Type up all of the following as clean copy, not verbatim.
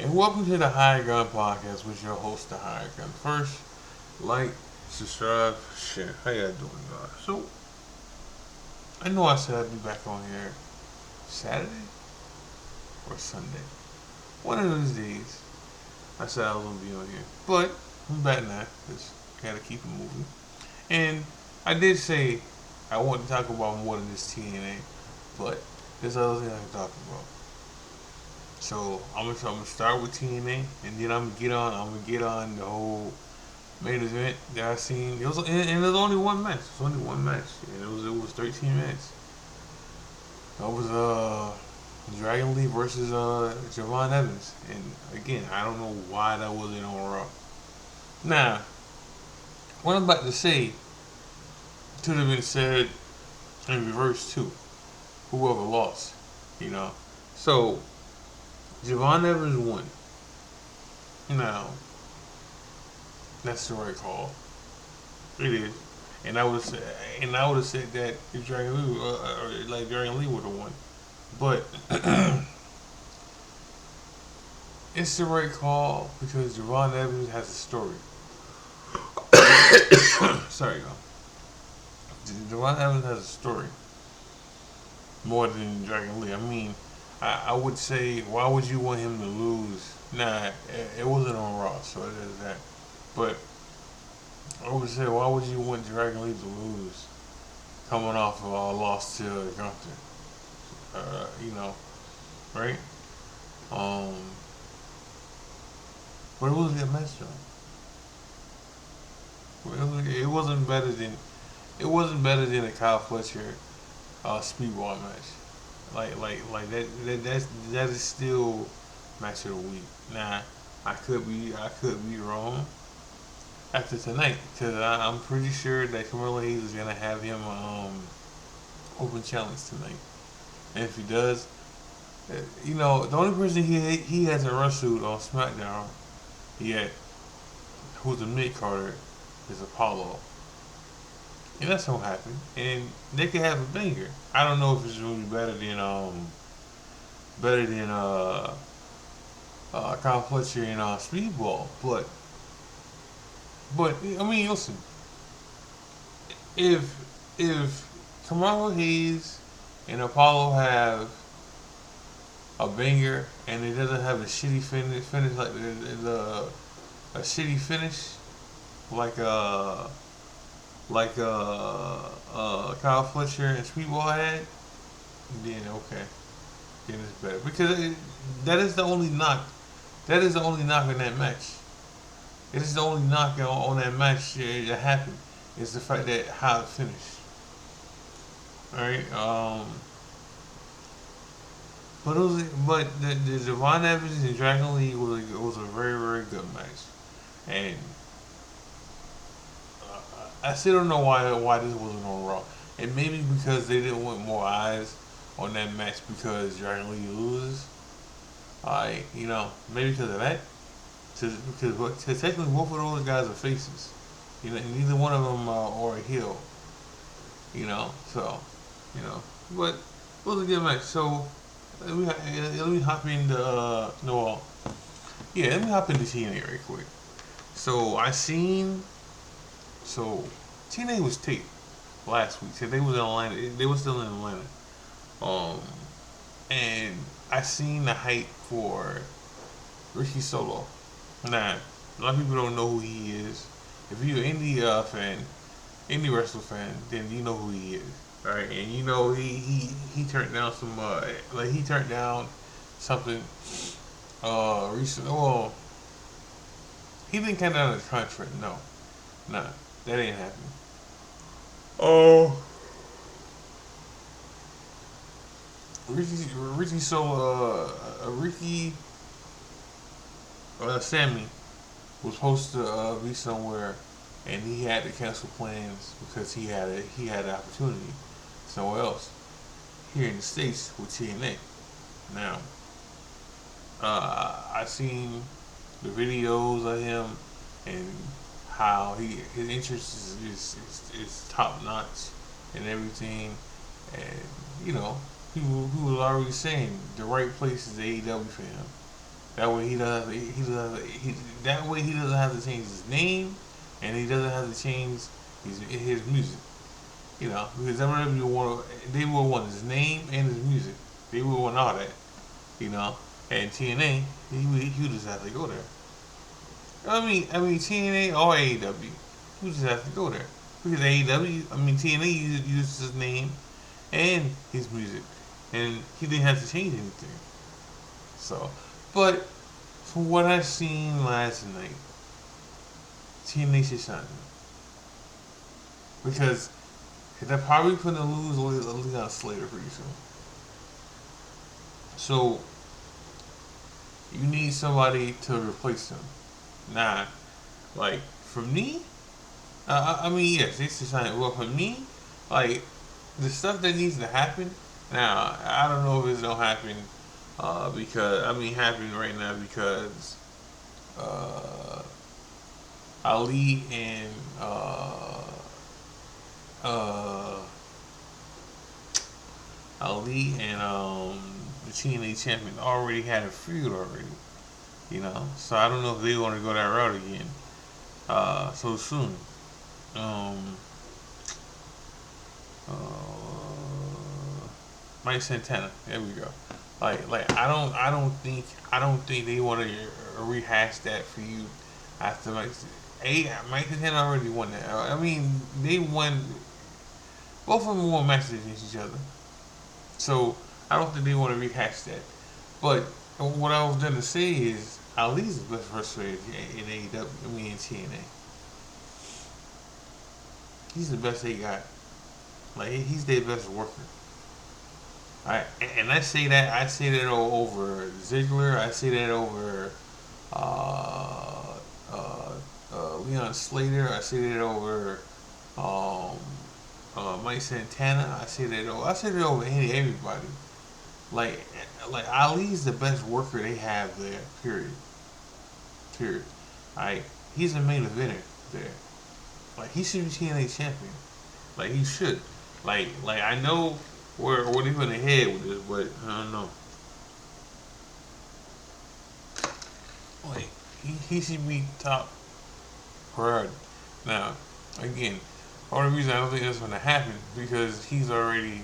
and welcome to the Hired Gun Podcast with your host, the Hired Gun. First, like, subscribe, share. How y'all doing, guys? So, I know I said I'd be back on here Saturday or Sunday. One of those days, I said I was going to be on here. But, I'm back now because I got to keep it moving. And I did say I want to talk about more than this TNA, but there's other things I can talk about. So I'm gonna start with TNA, and then I'm gonna get on the whole main event that I seen. It was only one match. It was only one match, and it was 13 minutes. That was Dragon Lee versus Javon Evans, and again I don't know why that wasn't on Raw. Now what I'm about to say could have been said in reverse too. Whoever lost, you know. So Javon Evans won. Now that's the right call. It is. And I would have said that if Dragon Lee would have won, but it's the right call because Javon Evans has a story. Sorry, y'all. Javon Evans has a story more than Dragon Lee. I mean, I would say, why would you want him to lose? Nah, it wasn't on Raw, so it is that. But I would say, why would you want Dragon Lee to lose coming off of a loss to Gunther? You know, right? Um, but it was a good match though. It wasn't better than a Kyle Fletcher speedball match. That is still match of the week. Now, I could be wrong after tonight because I'm pretty sure that Carmelo Hayes is gonna have him open challenge tonight. And if he does, the only person he hasn't wrestled on SmackDown yet, who's a mid Carter, is Apollo. And that's gonna happen. And they could have a banger. I don't know if it's really better than Kyle Fletcher in Speedball, but I mean, listen, if if Kamala Hayes and Apollo have a banger and it doesn't have a shitty finish like the a shitty finish like Kyle Fletcher and Speedball had, then okay, then it's better because that is the only knock. That is the only knock in that match. It is the only knock on that match that happened. Is the fact that how it finished. All right. But the Javon Evans and Dragon Lee was a very very good match, and I still don't know why this wasn't on Raw. And maybe because they didn't want more eyes on that match because Dragon Lee loses. Maybe because of that. Because technically both of those guys are faces. Neither one of them are a heel. So, you know. But it was a good match. So let me hop into no, yeah, let me hop into TNA right quick. So I seen so TNA was taped last week. So they was in Atlanta. They was still in Atlanta. Um, and I seen the hype for Ricky Solo. Now, a lot of people don't know who he is. If you're an indie fan, indie wrestler fan, then you know who he is, right? And he turned down some he turned down something recent. Well, he didn't turn down his contract. No, nah, that ain't happening. Oh, Ricky Solo, Ricky Sammy was supposed to be somewhere, and he had to cancel plans because he had an opportunity somewhere else here in the states with TNA. Now, I seen the videos of him and how his interest is top notch and everything, and people who was already saying the right place is AEW for him. That way that way he doesn't have to change his name, and he doesn't have to change his music. You know, because WWE they will want his name and his music. They will want all that. You know, and TNA, he would just have to go there. I mean TNA or AEW, he would just have to go there because AEW, I mean TNA uses his name and his music, and he didn't have to change anything. So, but from what I seen last night, TNA should sign him because they're probably going to lose Leon Slater pretty soon. So you need somebody to replace him. Nah, like for me, I mean yes, they should sign. Well, for me, like the stuff that needs to happen. Now I don't know if it's gonna happen because I mean happening right now because uh, Ali and uh, Ali and the TNA champion already had a feud already. You know, so I don't know if they want to go that route again so soon. Um, uh, Mike Santana. There we go. I don't think they want to rehash that for you after Mike Santana already won that. I mean, they won. Both of them won matches against each other, so I don't think they want to rehash that. But what I was gonna say is Ali's the best wrestler in AEW. I mean in TNA. He's the best they got. Like he's their best worker. And I say that over Ziggler. I say that over uh, uh, Leon Slater. I say that over um, Mike Santana. I say that over everybody. Like like Ali's the best worker they have there. Period. Period. Like he's the main eventer there. Like he should be TNA champion. Like he should. Like I know where they're gonna head with this, but I don't know. Like he should be top priority. Now, again, only reason I don't think that's gonna happen because he's already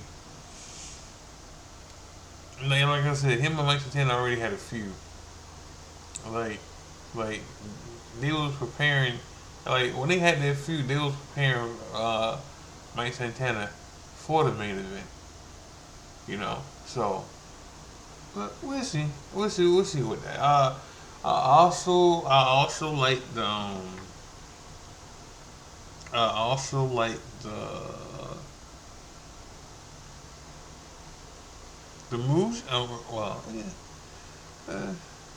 like I said, him and Mike Santana already had a feud. Like like they was preparing like when they had their feud, they was preparing Mike Santana for the main event. You know, so but we'll see. We'll see with that. I also like I also like the moves. Well, yeah.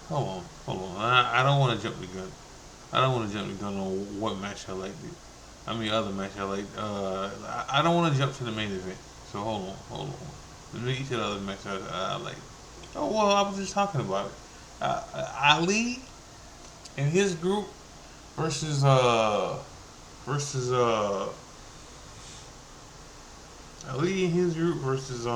Hold on. I don't want to jump the gun. I don't want to jump the gun on what match I like. I mean, other match I like. I don't want to jump to the main event. So hold on. Let me get to the other match I like. Oh well, I was just talking about it. Ali and his group versus versus Ali and his group versus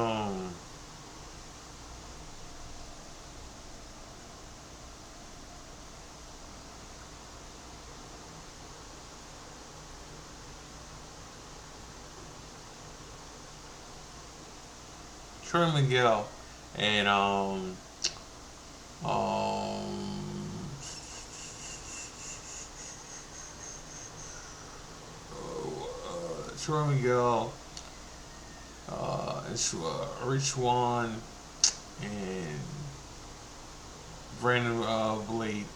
Troy Miguel and um Troy Miguel Rich One and Brandon Blade.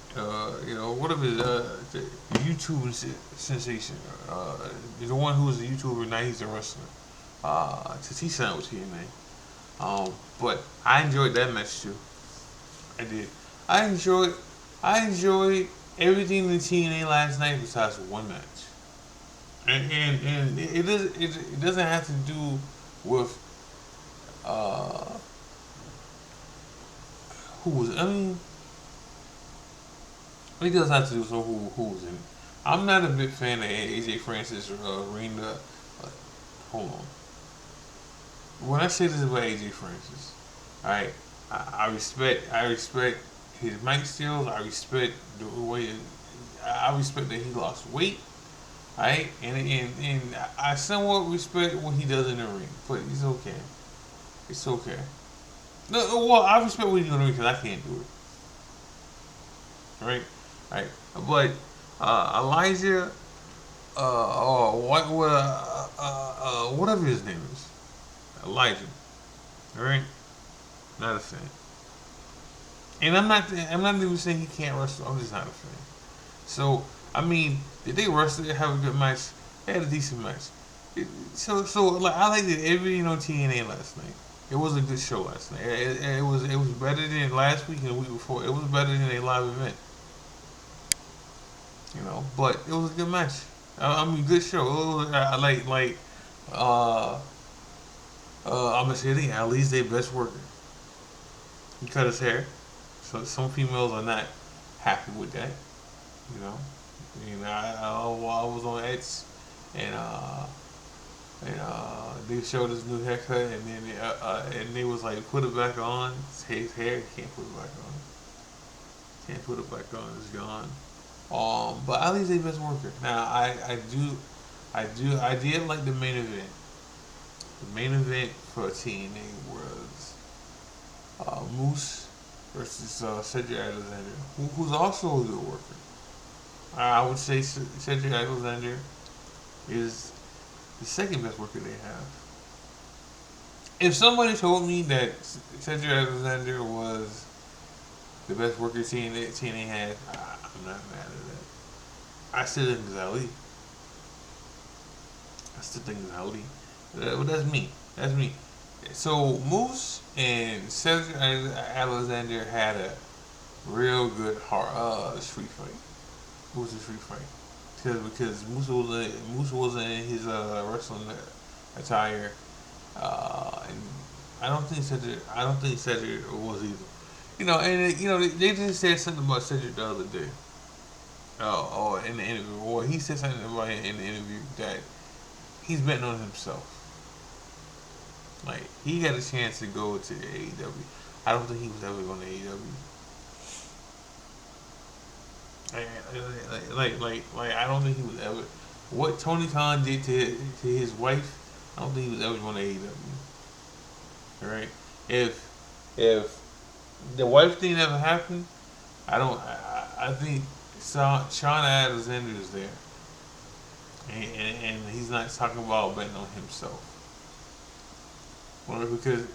You know, what of his the YouTube sensation. The one who was a YouTuber, now he's a wrestler. Since he signed with TNA. But I enjoyed that match too. I did. I enjoyed I enjoyed everything in TNA last night besides one match. And it doesn't have to do with uh who was I mean it does have to do with who was in it. I'm not a big fan of AJ Francis or Rena. Hold on. When I say this about AJ Francis, alright, I respect his mic skills. I respect the way. I respect that he lost weight. Right, and I somewhat respect what he does in the ring, but it's okay. It's okay. No, well, I respect what he's doing because I can't do it. Right, right. But Elijah, or whatever his name is, Elijah. All right, not a fan. And I'm not even saying he can't wrestle. I'm just not a fan. So I mean, did they wrestle? Have a good match? They had a decent match. So like I liked it everything on TNA last night. It was a good show last night. It was better than last week and the week before. It was better than a live event, But it was a good match. I mean, good show. It was, I like uh I'm gonna say it again. Ali's their best worker. He cut his hair, so some females are not happy with that. You know, I was on X and they showed his new haircut, and then and they was like, put it back on. His hair can't put it back on. Can't put it back on. It's gone. But Ali's their best worker. Now I did like the main event. The main event for TNA was Moose versus Cedric Alexander, who's also a good worker. I would say Cedric Alexander is the second best worker they have. If somebody told me that Cedric Alexander was the best worker TNA had, I'm not mad at that. I still think it's Ali. I still think it's Ali. But that's me. That's me. So Moose and Cedric Alexander had a real good street fight. It was a street fight because Moose wasn't in his wrestling attire, and I don't think Cedric was either. They just said something about Cedric the other day. In the interview, or he said something about it in the interview that he's betting on himself. Like he got a chance to go to AEW. I don't think he was ever going to AEW. I don't think he was ever. What Tony Khan did to his wife, I don't think he was ever going to AEW. All right, if the wife thing never happened, I don't. I think Sean Alexander is there, and he's not talking about betting on himself. Well, because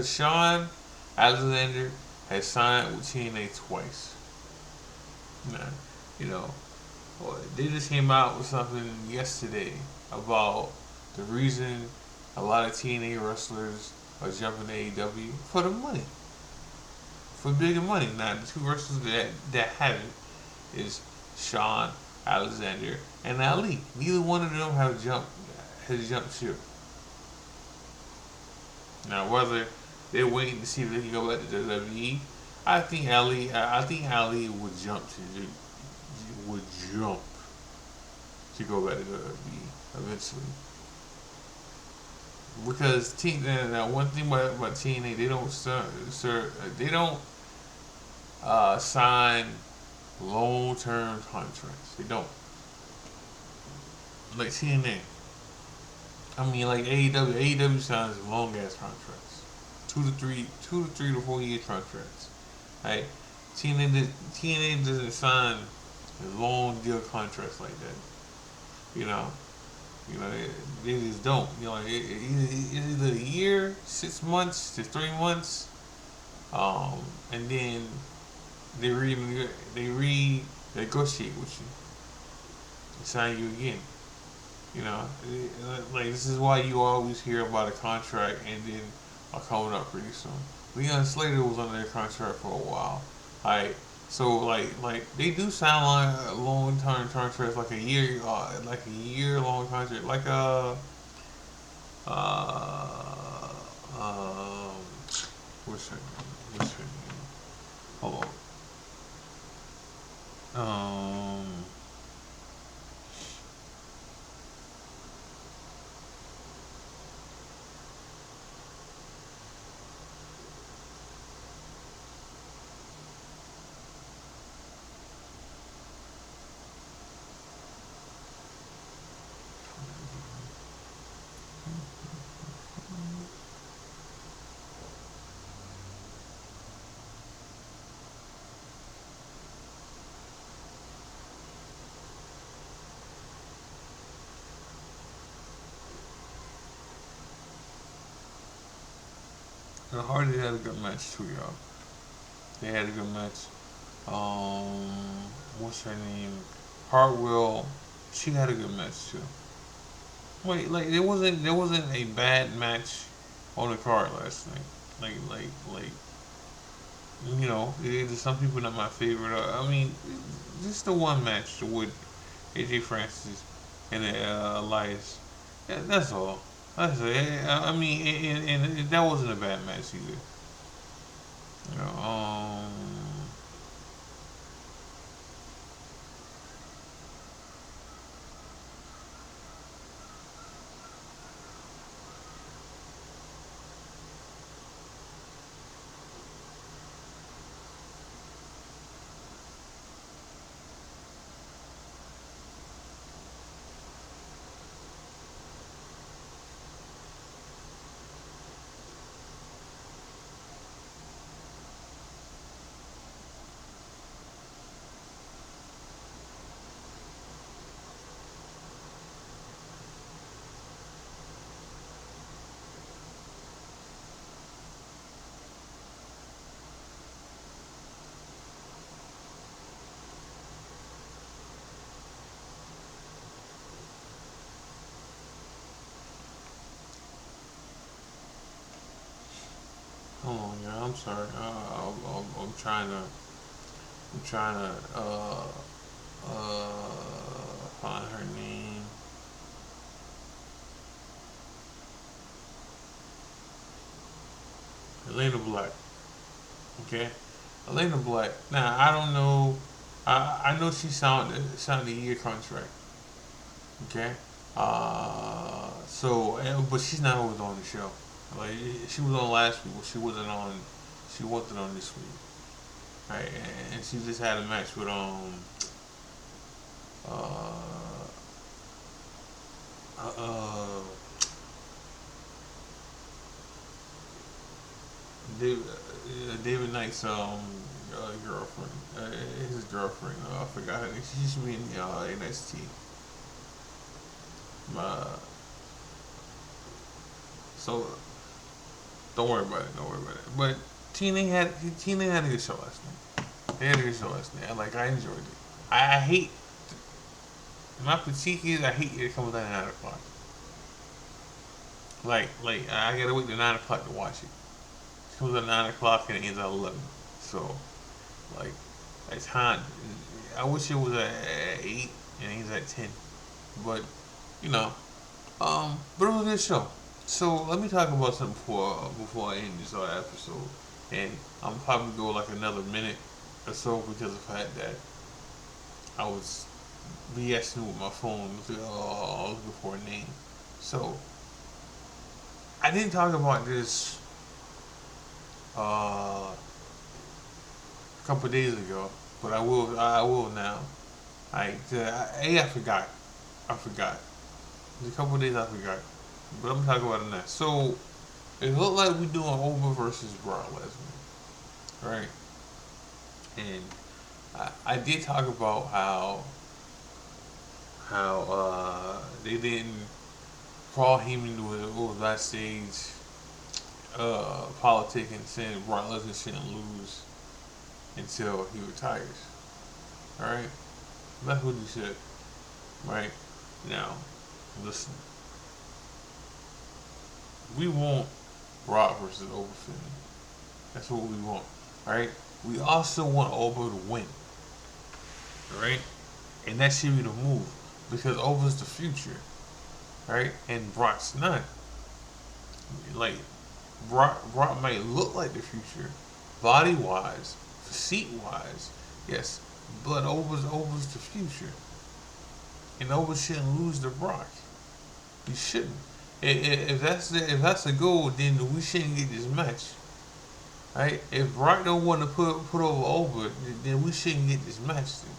Sean Alexander has signed with TNA twice. Nah, you know, they just came out with something yesterday about the reason a lot of TNA wrestlers are jumping to AEW for the money, for bigger money. Now, the two wrestlers that haven't is Sean Alexander and Ali. Neither one of them has jumped ship. Now, whether they're waiting to see if they can go back to WWE, I think Ali would jump to go back to WWE eventually. Because now one thing about TNA, they don't sign long term contracts. They don't, like TNA. I mean, like AEW. AEW signs long ass contracts, 2 to 4 year contracts. Right? TNA doesn't sign long deal contracts like that. You know, they just don't. It's either a year, 6 months to 3 months, and then they renegotiate with you, and sign you again. Like this is why you always hear about a contract ending or coming up pretty soon. Leon Slater was under their contract for a while. Like so, like they do sound like long term contracts, like a year long contract, like uh, um, what's her name? What's her name? Hold on. The Hardy had a good match too, y'all. They had a good match. What's her name? Hartwell. She had a good match too. Wait, like there wasn't a bad match on the card last night. Like there's some people not my favorite. I mean, just the one match with AJ Francis and Elias. Yeah, that's all. That's it. I mean, and that wasn't a bad match either. You know, hold on, yeah. I'm sorry. I'm trying to. I'm trying to find her name. Elena Black. Okay, Elena Black. Now I don't know. I know she signed a year contract. Okay. But she's not always on the show. Like she was on last week, but she wasn't on. She wasn't on this week. Right, and she just had a match with uh uh, uh David Knight's girlfriend, his girlfriend. I forgot her name. She used to be in NXT. Uh, so don't worry about it. Don't worry about it. But TNA had a good show last night. They had a good show last night. I enjoyed it. I hate my critique is I hate it comes at 9 o'clock. Like I gotta wait till 9 o'clock to watch it. It comes at 9 o'clock and it ends at 11. So like it's hard. I wish it was at 8 and it ends at 10. But you know, but it was a good show. So let me talk about something before I end this episode, and I'm probably go like another minute or so because of the fact that I was BSing with my phone looking for a name. So I didn't talk about this a couple of days ago, but I will. I will now. I forgot. I forgot. A couple of days I forgot, but I'm talking about it now. So it looked like we doing Over versus Brock Lesnar, right? And I did talk about how they didn't Paul Heyman was backstage politicking, saying Brock Lesnar shouldn't lose until he retires. All right, that's what he said. Right now, listen, we want Brock versus Overfin. That's what we want. All right. We also want Over to win. All right, and that should be the move because Over's the future. Right, and Brock's not. Like Brock might look like the future, body wise, physique wise, yes, but Over's the future, and Over shouldn't lose to Brock. He shouldn't. If that's the goal, then we shouldn't get this match. Right? If Brock don't want to put over, then we shouldn't get this match. Then.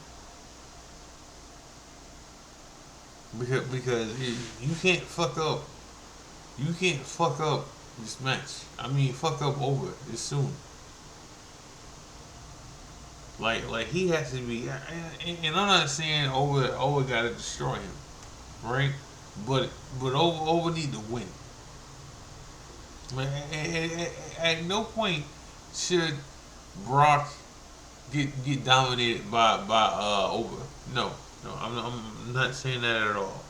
Because you can't fuck up. You can't fuck up this match. I mean, fuck up Over this soon. Like he has to be. And I'm not saying Over got to destroy him, right? But Over need to win. At no point should Brock get dominated by over. No, no, I'm not saying that at all.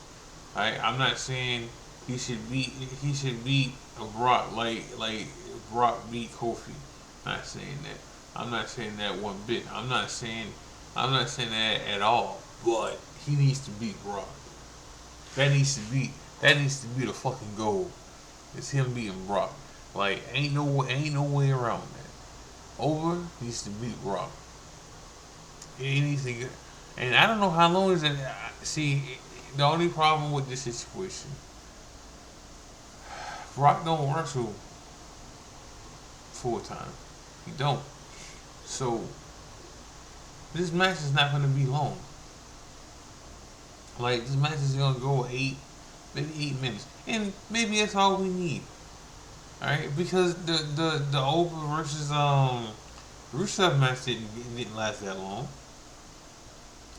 I'm not saying he should beat Brock like Brock beat Kofi. Not saying that. I'm not saying that one bit. I'm not saying that at all. But he needs to beat Brock. That needs to be the fucking goal. It's him beating Brock. Like ain't no way around that. Over needs to beat Brock. He needs to get, and I don't know how long is it. See, the only problem with this situation, Brock don't wrestle full time. He don't. So this match is not going to be long. Like this match is going to go maybe 8 minutes, and maybe that's all we need. All right, because the Over versus Rusev match didn't last that long.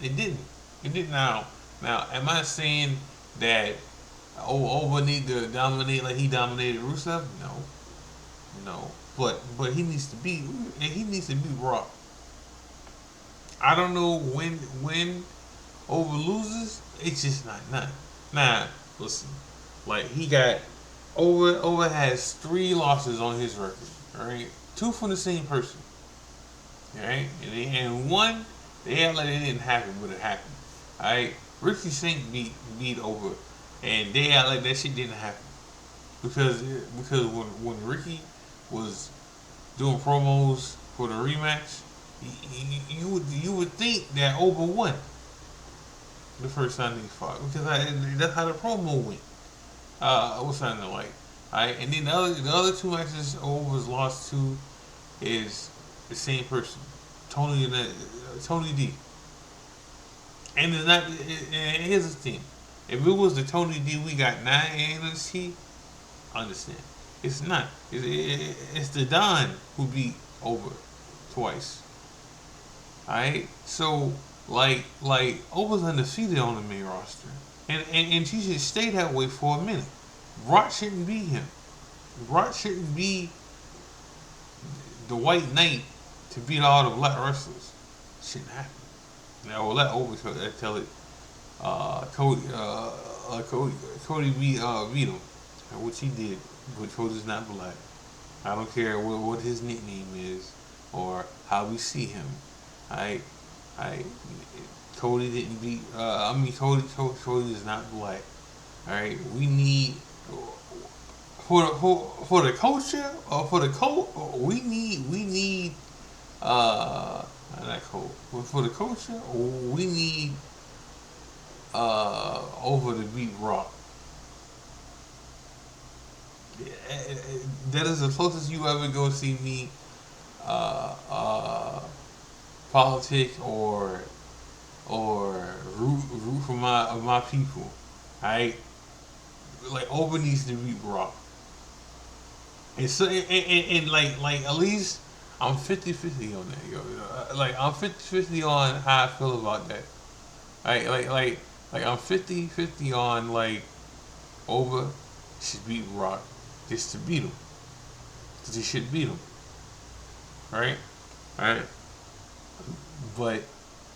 It didn't. It did now. Now, am I saying that Over need to dominate like he dominated Rusev? No, no. But he needs to beat Brock. I don't know when Over loses. It's just not none. Nah, listen. Like he got Over has 3 losses on his record. All right, 2 from the same person. All right, and one they act like it didn't happen, but it happened. All right, Ricky Sink beat Over, and they act like that shit didn't happen because when Ricky was doing promos for the rematch, you would think that Over won the first time they fought because that's how the promo went. What's sounding like? Alright, and then the other 2 matches Over's lost to is the same person, Tony D. And it's not. And here's the thing: if it was the Tony D we got now in NXT, I understand. It's not. It's the Don who beat Over twice. Alright, so Over's undefeated on the main roster, and she should stay that way for a minute. Brock shouldn't be him. Brock shouldn't be the White Knight to beat all the black wrestlers. Shouldn't happen. Now we'll let Over tell it. Cody beat him, which he did. But Cody's not black. I don't care what his nickname is or how we see him. I, I, Cody didn't beat. Cody is not black. All right, we need for the culture or for the cult. We need not cult. But for the culture, we need Over to beat Rock. That is the closest you ever go see me uh, uh, politic or root for my people. Right? Like Over needs to beat Brock. And so and like at least I'm 50-50 on that, yo. Like I'm 50-50 on how I feel about that. Right? Like I'm 50-50 on like Over should beat Brock just to beat him. Cause he should beat him. Right? Right? But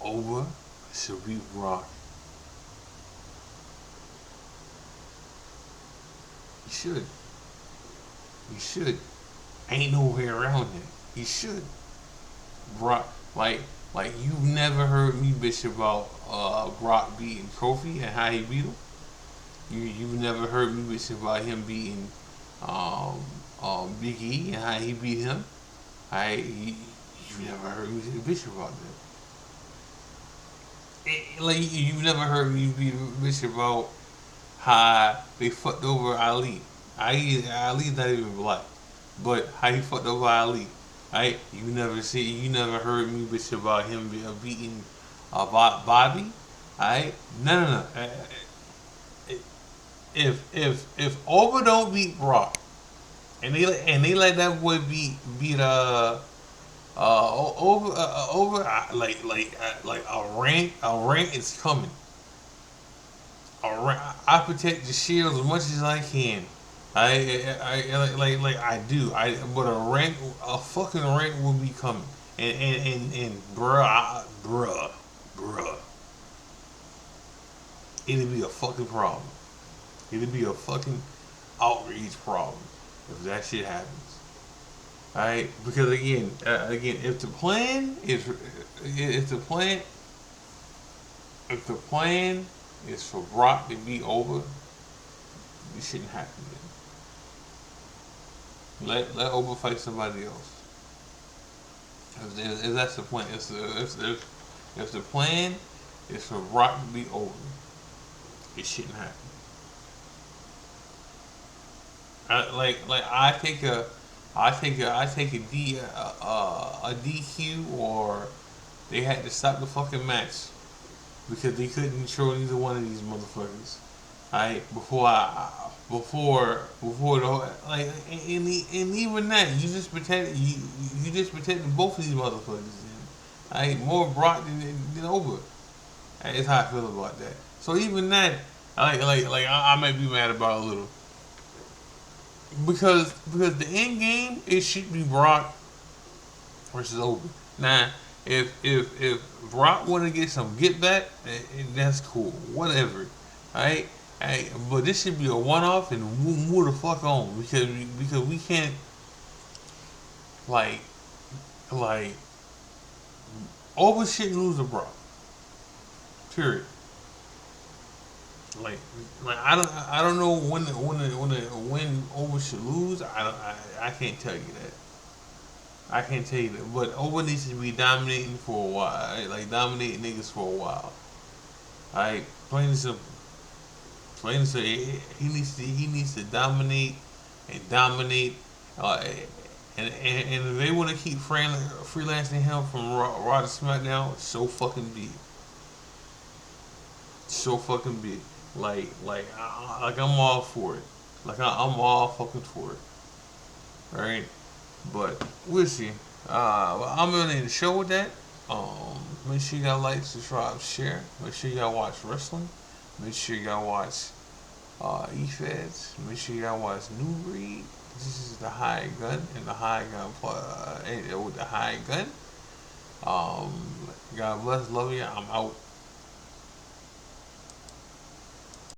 Over should beat Brock. He should. He should. Ain't no way around it. He should. Brock, like you've never heard me bitch about Brock beating Kofi and how he beat him. You've never heard me bitch about him beating Big E and how he beat him. You never heard me bitch about that. Like you've never heard me be bitch about how they fucked over Ali. Ali's not even black, but how he fucked over Ali. Right? You never heard me bitch about him beating Bobby. Alright? No. If Over don't beat Brock, and they let that boy over like a rank is coming. I protect the shield as much as I can. Like I do. But a fucking rank will be coming, and bruh, it'll be a fucking problem. It'll be a fucking outreach problem if that shit happens. Alright, because again, if the plan, if the plan is for Brock to be over, it shouldn't happen. Let Over fight somebody else. If that's the plan, if the plan is for Brock to be over, it shouldn't happen. I take a DQ, or they had to stop the fucking match because they couldn't control either one of these motherfuckers. Alright, before the like, and even that, you just protected both of these motherfuckers. Alright, more Brock than Over. That's how I feel about that. So even that, I might be mad about a little, because the end game, it should be Brock versus Over. Now, if Brock want to get some get back, that's cool. Whatever. Alright? Hey, but this should be a one off and move the fuck on, because we can't, like like Over shit lose to Brock. Period. Like I don't know when Over should lose. I can't tell you that. I can't tell you that. But Over needs to be dominating for a while. Right? Like dominating niggas for a while. Alright, plain and simple. Plain and simple. He needs to dominate and dominate. Uh, and if they want to keep freelancing him from Raw to SmackDown, so fucking be it. So fucking big. Like I'm all for it. I'm all fucking for it. Alright? But we'll see. I'm gonna end the show with that. Make sure y'all like, subscribe, share. Make sure y'all watch wrestling. Make sure y'all watch E-Feds. Make sure y'all watch New Breed. This is the High Gun and the High Gun with the High Gun. God bless, love you. I'm out.